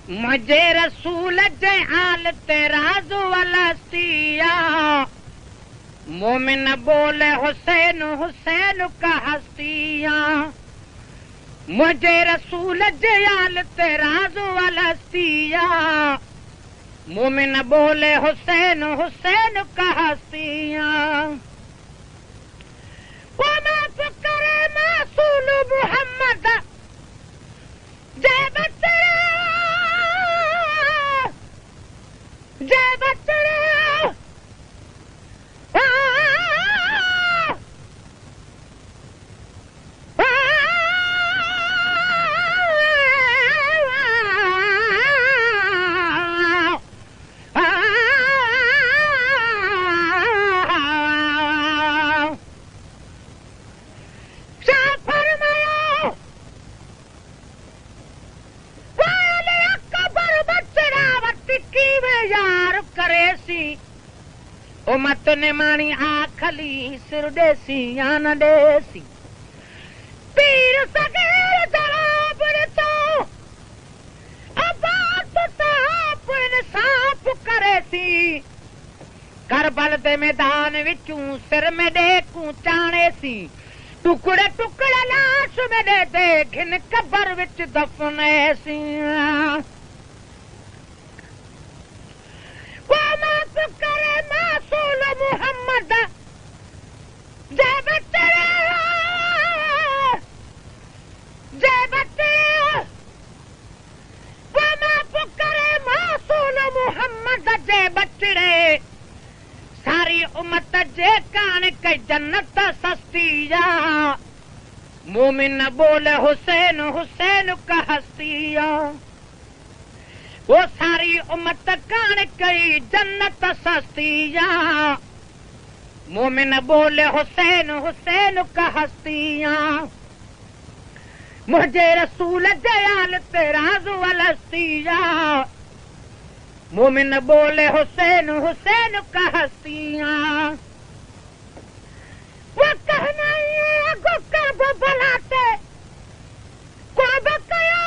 मुझे रसूल जे हाल ते राज़ वलस्तिया मोमिन बोले हुसैन हुसैन का हस्तिया मुझे रसूल जे हाल ते राज़ वलस्तिया मोमिन बोले हुसैन हुसैन का हस्तिया वो माफ करे मासूल मोहम्मद जय बचड़ा जय बचड़ा उमत ने मानी आखली सिर देसी या न देसी पीर सगीर जवाब तो अबाद साप इंसाफ करे सी करबल दे मैदान विचूं सिर में देखूं चाणे सी टुकड़े टुकड़े लाश में दे देखिन कबर विच दफने सी करे मासूल मोहम्मद जय बचड़ा जय बचड़ा वो माफ करे मासूल मोहम्मद जय बचड़े सारी उम्मत जे कान के जन्नत सस्तिया मोमिन बोले हुसैन हुसैन का हस्तिया वो सारी उम्मत कान कई जन्नत सस्तिया मोमिन बोले हुसैन हुसैन का हस्तिया मुझे रसूल जयाल तेराज वलस्तिया मोमिन बोले हुसैन हुसैन का हस्तिया वो कहना ये गुकर वो बुलाते को बकया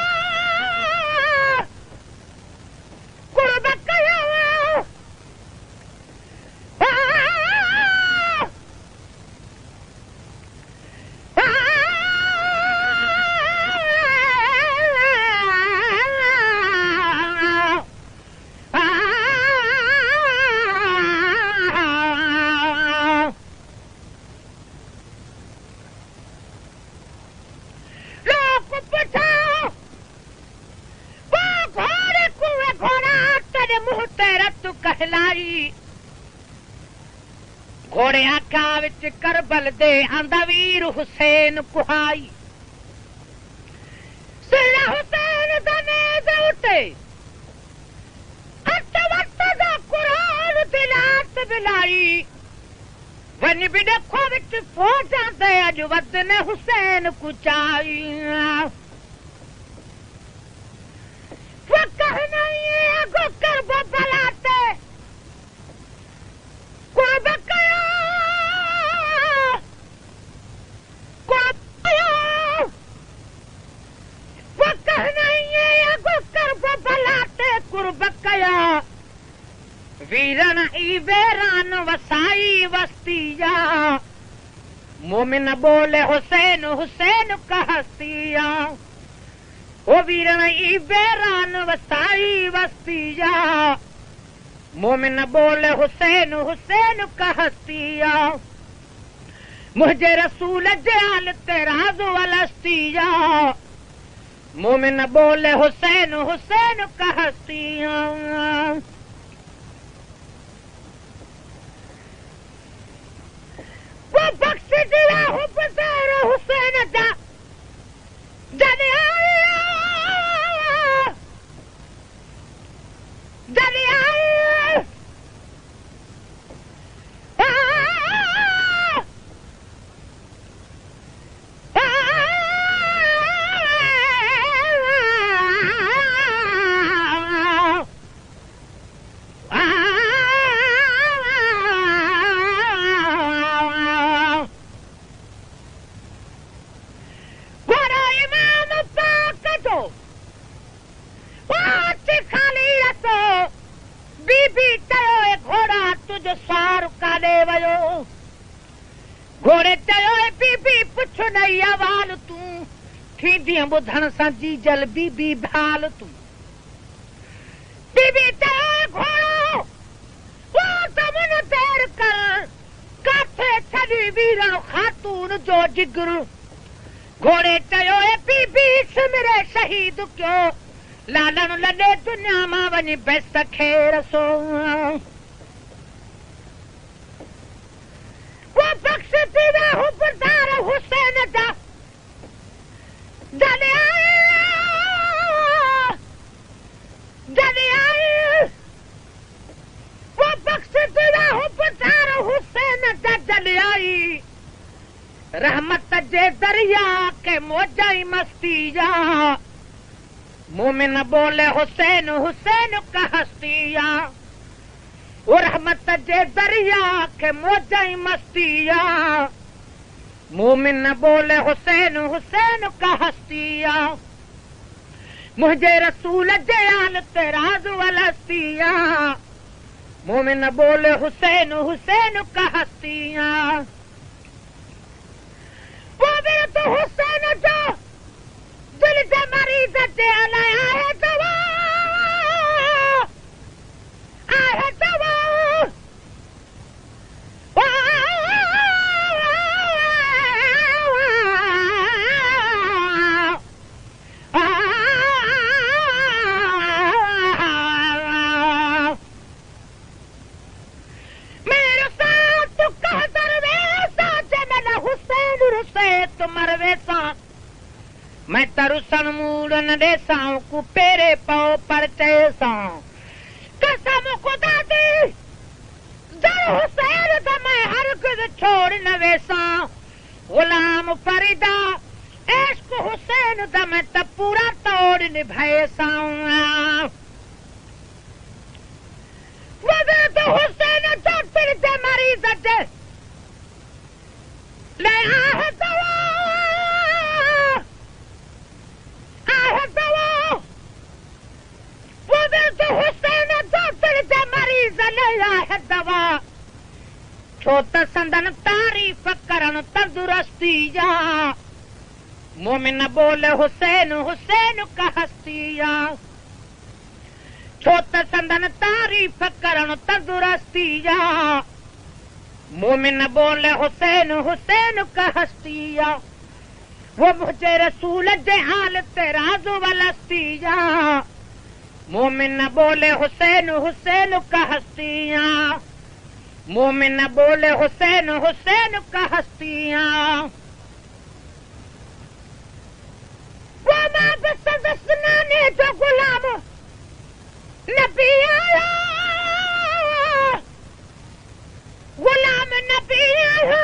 घोड़े आका विच करबल दे आंदा वीर हुसैन कुहाई सिर हुसैन दा नेज़ उते अट वक्त दा कुरान दिलात बिलाई वन भी देखो विच फौजां दे अज वद ने हुसैन कुचाई वो कहना ये गुकर बबलाते को बकया वो कहना ये गुकर बबलाते कुर्बकया वीरन ई बेरान वसाई वस्तिया मोमिन बोले हुसैन हुसैन का हस्तिया ओ वीरन ई बेरान वसाई वस्तिया मोमिन बोले हुसैन हुसैन का हस्तिया मुझे रसूल जयाल तेराज वलस्तिया मोमिन बोले हुसैन हुसैन का हस्तिया वो बख्श दिला हुसैन हुसैन दा जद आया जद आया सुनई अवाल तूं थींदी ॿुधण सां जी जल बीबी भाल तूं बीबी ते घोड़ो वो तमन तेर कर काथे छॾी वीरण ख़ातून जो जिगर घोड़े चयो ए बीबी सिमरे शहीद कयो लालण लॾे दुनिया मां वञी बेस खेर सो वो बख्श थी विया हुबदार हुसैन जा जॾहिं आई वो बख्श थी विया हुबदार हुसैन जा जॾहिं आई रहमत जे दरिया के मौजाई मस्ती जा मोमिन बोले हुसैन हुसैन का हस्तिया वो रहमत जे दरिया के मौजाई मस्तिया मोमिन बोले हुसैन हुसैन का हस्तिया मुझे रसूल जयाल ते राज वलस्तिया मोमिन बोले हुसैन हुसैन का हस्तिया वो भी तो हुसैन जो दिल के मरीज ते आया है दवा आहे दवा मेरे साथ तू कह दरवेसा जमल हुसैन रुसे तुमर वेसा मैं तरुसन मूड़न देसां को पेरे पाओ परचे सां कसम खुदा दी जर हुसैन दा मैं हरगिज़ छोड़ न वेसां गुलाम फरीदा इश्क हुसैन दा मैं त पूरा तोड़ निभाएसां वदे तो हुसैन जो दिल दे मरीज जे ले आहे दवा आहे दवा वदे तो हुसैन जो दिल दे मरीज ले आहे दवा छो त संदन तारीफ़ करण तंदुरुस्ती जा मोमिन बोले हुसैन हुसैन का हस्तिया छो त संदन तारीफ़ करण तंदुरुस्ती जा मोमिन बोले हुसैन हुसैन का हस्तिया वो मुझे रसूल जे हाल ते राज वलस्तिया मोमिन बोले हुसैन हुसैन का हस्तिया मोमिन बोले हुसैन हुसैन का हस्तिया वो मां बसनाने जो गुलाम नबी आया गुलाम नबी आया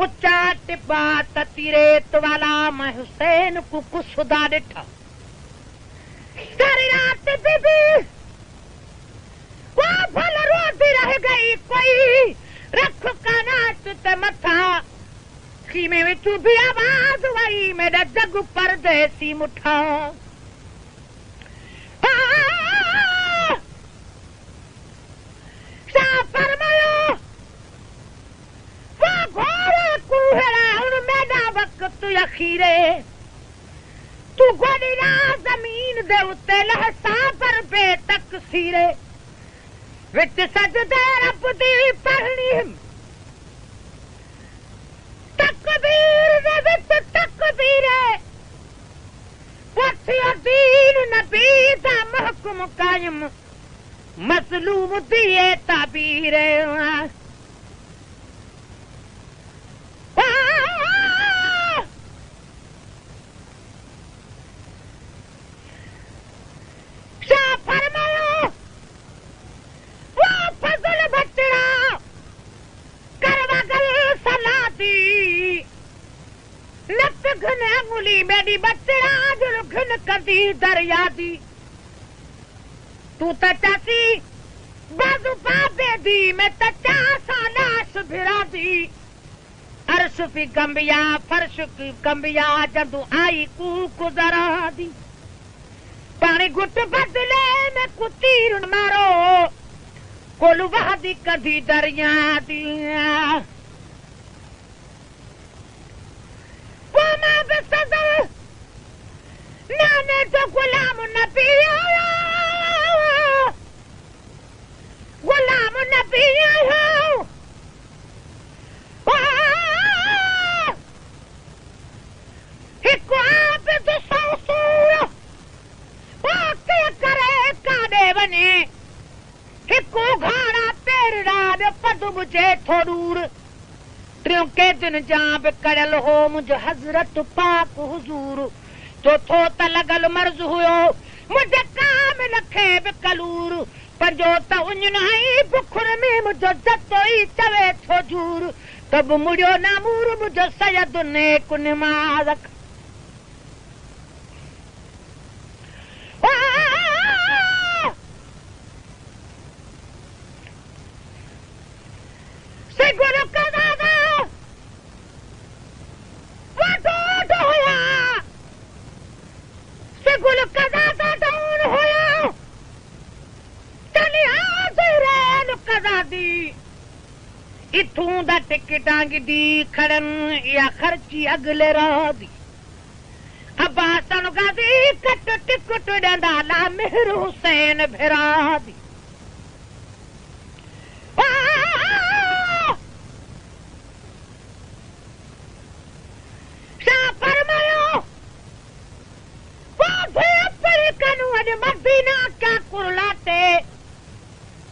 उच्चा टिब्बा तीरेत वाला मैं हुसैन को कुसुदा डिठा सारी रात बीबी वो भल रोती रह गई कोई रख कानात ते मथा खीमे में चुभी आवाज वही मेरा जग परदेसी मुठा तू अखीरे तू गोलीना जमीन दे उत्ते लहसा पर बेतक सीरे विच सजदे रब दी पढ़नी तकबीर दे विच तकबीर पुछियो दीन नबी दा महकुम कायम मजलूम दिए ताबीर कदी दरिया दी तू त चासी बाजू पापे दी मैं त चासा लाश भिरा दी अर्श की कंबिया फर्श की कंबिया जदू आई कूक जरा दी पानी गुट बदले में कुतीर मारो कोलू बहादी कदी दरिया दी नाने तो गुलाम नबी आया गुलाम नबी आया हिकु आप तो सौसूर के करे काडे वने हिकु घाड़ा तेर राड पद मुझे थोड़ूर त्रियों के दिन जाब करल हो मुझे हजरत पाक हुजूर तो थो त लगल मर्ज हुयो मुझे काम लखे कलूर पर जो त उन्नाई बुखुर में मुझो जतो ही चवे थो जूर तब मुड़ियो नामूर मुझो सयद ने कुनमारक से गुरु का दादा गुल कदा डाउन होया चली आजरेन कदा दी इथूं दा टिकटां दी खड़न या खर्ची अगले राह दी अब्बासन गादी कट टिकट डंदा ला मेहर हुसैन भिरा दी मदीना क्या कुरलाते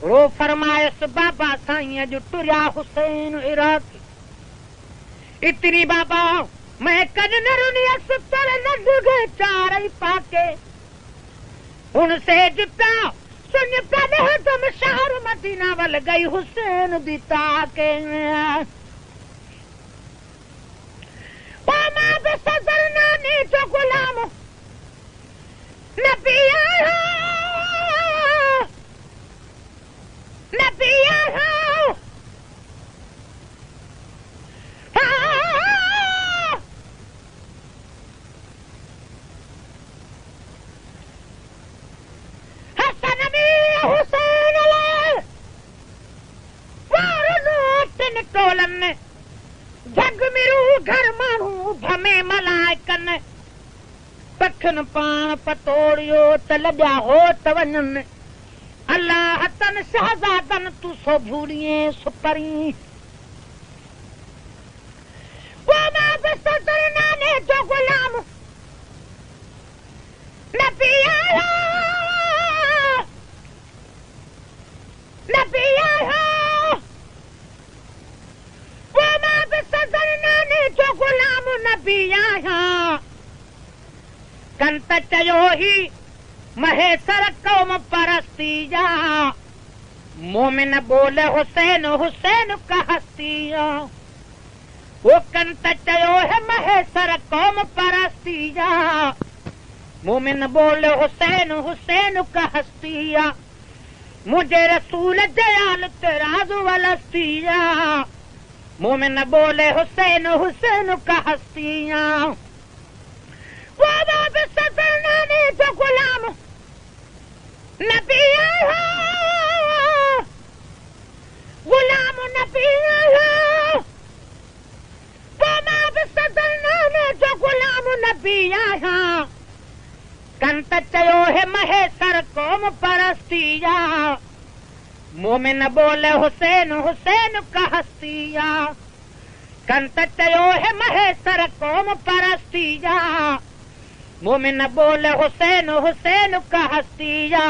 वो फरमायस बाबा साईं जो टुरिया हुसैन इराकी इतनी बाबा मैं कद नरुनिया सुतर नडुगे चार पाके उनसे जुटा सुन पहले तुम शहर मदीना वल गई हुसैन दी ताके मां बेसदर नानी जो गुलाम नबी आया नबी आया हसन भी हुसैन वारन टोलन जग मिरू घर मानू भमे मलाइकन पखन पान पतोड़ियो त लॻा हो त वञनि अल्लाह तन शहज़ादन तू सो भूड़िए सुपरी वो मां बेसदर नाने जो गुलाम नबी आया नबी आया वो मां बेसदर नाने जो गुलाम नबी आया कंत चयो ही महेसर कौम परस्ती जा मोमिन बोले हुसैन हुसैन का हस्तिया वो कंत चयो है महेसर कौम परस्ती जा मोमिन बोले हुसैन हुसैन का हस्तिया मुझे रसूल दयाल तेराज वलस्तिया मोमिन बोले हुसैन हुसैन का हस्तिया बाबा बेसदर नाने जो गुलाम नबी आया गुलाम नबी आया बाबा बेसदर नाने जो गुलाम नबी आया कंत चयो है महेसर कौम परस्तिया मोमिन बोले हुसैन हुसैन का हस्तिया कंत चयो है महेसर कौम परस्तिया मोमिन बोले हुसैन हुसैन का हस्तिया